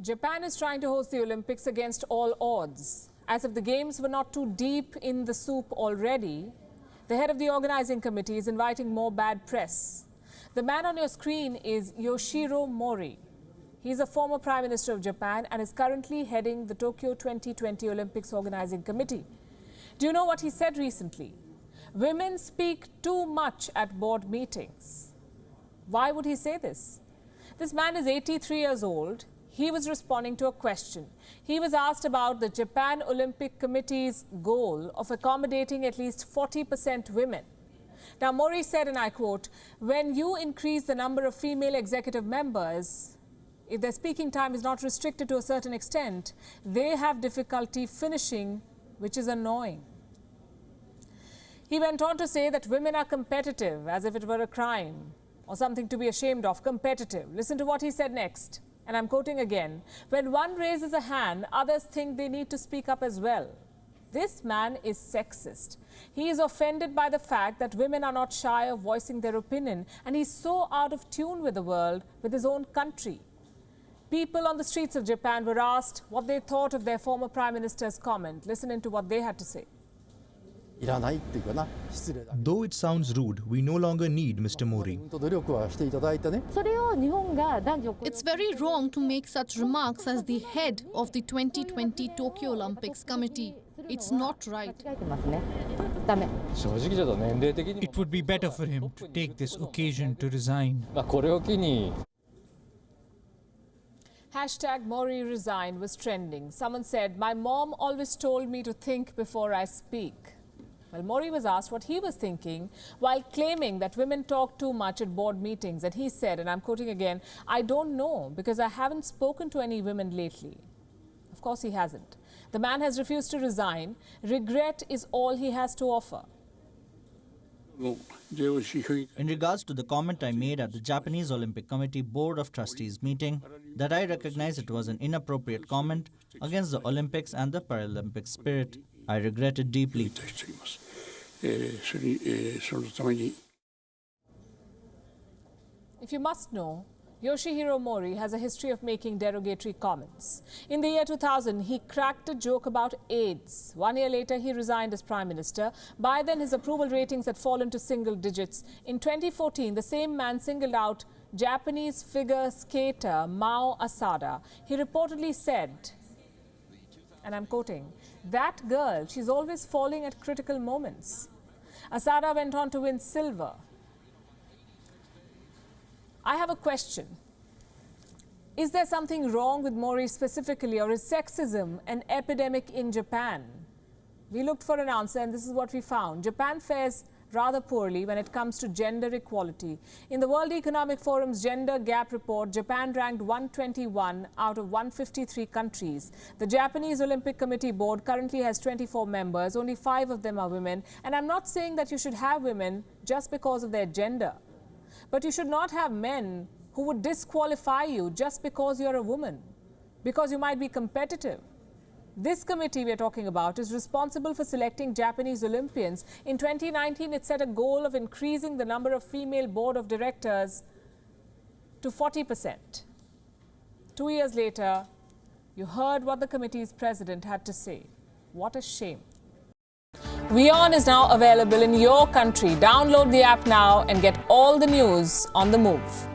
Japan is trying to host the Olympics against all odds. As if the games were not too deep in the soup already, the head of the organizing committee is inviting more bad press. The man on your screen is Yoshiro Mori. He's a former Prime Minister of Japan and is currently heading the Tokyo 2020 Olympics organizing committee. Do you know what he said recently? Women speak too much at board meetings. Why would he say this? This man is 83 years old. He was responding to a question. He was asked about the Japan Olympic Committee's goal of accommodating at least 40% women. Now, Mori said, and I quote, "When you increase the number of female executive members, if their speaking time is not restricted to a certain extent, they have difficulty finishing, which is annoying." He went on to say that women are competitive, as if it were a crime or something to be ashamed of, competitive. Listen to what he said next. And I'm quoting again, "When one raises a hand, others think they need to speak up as well." This man is sexist. He is offended by the fact that women are not shy of voicing their opinion, and he's so out of tune with the world, with his own country. People on the streets of Japan were asked what they thought of their former Prime Minister's comment. Listen into what they had to say. Though it sounds rude, we no longer need Mr. Mori. It's very wrong to make such remarks as the head of the 2020 Tokyo Olympics Committee. It's not right. It would be better for him to take this occasion to resign. Hashtag Mori resign was trending. Someone said, "My mom always told me to think before I speak." Well, Mori was asked what he was thinking while claiming that women talk too much at board meetings. And he said, and I'm quoting again, "I don't know because I haven't spoken to any women lately." Of course, he hasn't. The man has refused to resign. Regret is all he has to offer. In regards to the comment I made at the Japanese Olympic Committee Board of Trustees meeting, that I recognize it was an inappropriate comment against the Olympics and the Paralympic spirit. I regret it deeply. If you must know, Yoshihiro Mori has a history of making derogatory comments. In the year 2000, he cracked a joke about AIDS. 1 year later, he resigned as Prime Minister. By then, his approval ratings had fallen to single digits. In 2014, the same man singled out Japanese figure skater Mao Asada. He reportedly said, and I'm quoting, "That girl, she's always falling at critical moments." Asada went on to win silver. I have a question. Is there something wrong with Mori specifically, or is sexism an epidemic in Japan? We looked for an answer, and this is what we found. Japan fares rather poorly when it comes to gender equality. In the World Economic Forum's Gender Gap Report, Japan ranked 121 out of 153 countries. The Japanese Olympic Committee Board currently has 24 members. Only 5 of them are women. And I'm not saying that you should have women just because of their gender. But you should not have men who would disqualify you just because you're a woman, because you might be competitive. This committee we're talking about is responsible for selecting Japanese Olympians. In 2019, it set a goal of increasing the number of female board of directors to 40%. 2 years later, you heard what the committee's president had to say. What a shame. WION is now available in your country. Download the app now and get all the news on the move.